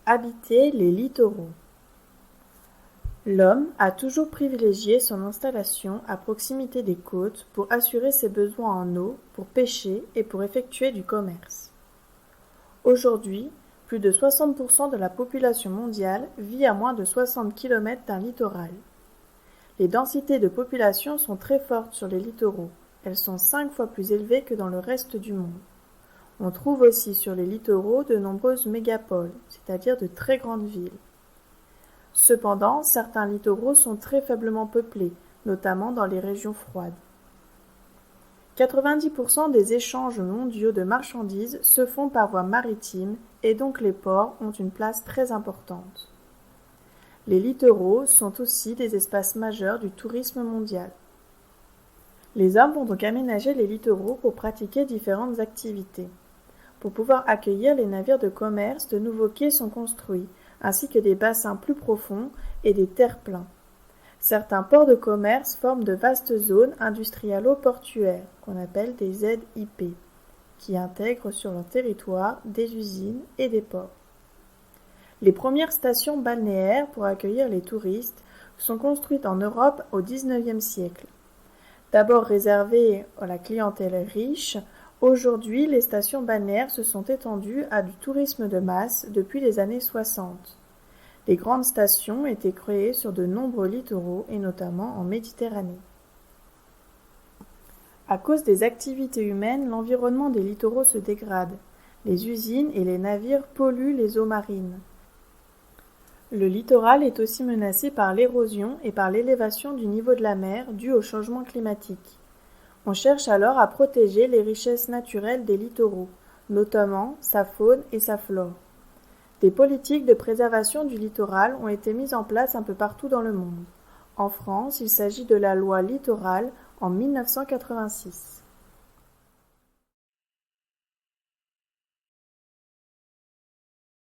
Habiter les littoraux. L'homme a toujours privilégié son installation à proximité des côtes pour assurer ses besoins en eau, pour pêcher et pour effectuer du commerce. Aujourd'hui, plus de 60% de la population mondiale vit à moins de 60 km d'un littoral. Les densités de population sont très fortes sur les littoraux. Elles sont 5 fois plus élevées que dans le reste du monde. On trouve aussi sur les littoraux de nombreuses mégapoles, c'est-à-dire de très grandes villes. Cependant, certains littoraux sont très faiblement peuplés, notamment dans les régions froides. 90% des échanges mondiaux de marchandises se font par voie maritime et donc les ports ont une place très importante. Les littoraux sont aussi des espaces majeurs du tourisme mondial. Les hommes vont donc aménager les littoraux pour pratiquer différentes activités. Pour pouvoir accueillir les navires de commerce, de nouveaux quais sont construits, ainsi que des bassins plus profonds et des terre-pleins. Certains ports de commerce forment de vastes zones industrialo-portuaires, qu'on appelle des ZIP, qui intègrent sur leur territoire des usines et des ports. Les premières stations balnéaires pour accueillir les touristes sont construites en Europe au XIXe siècle. D'abord réservées à la clientèle riche, aujourd'hui les stations balnéaires se sont étendues à du tourisme de masse depuis les années 60. Les grandes stations étaient créées sur de nombreux littoraux et notamment en Méditerranée. À cause des activités humaines, l'environnement des littoraux se dégrade. Les usines et les navires polluent les eaux marines. Le littoral est aussi menacé par l'érosion et par l'élévation du niveau de la mer due au changement climatique. On cherche alors à protéger les richesses naturelles des littoraux, notamment sa faune et sa flore. Des politiques de préservation du littoral ont été mises en place un peu partout dans le monde. En France, il s'agit de la loi Littoral en 1986.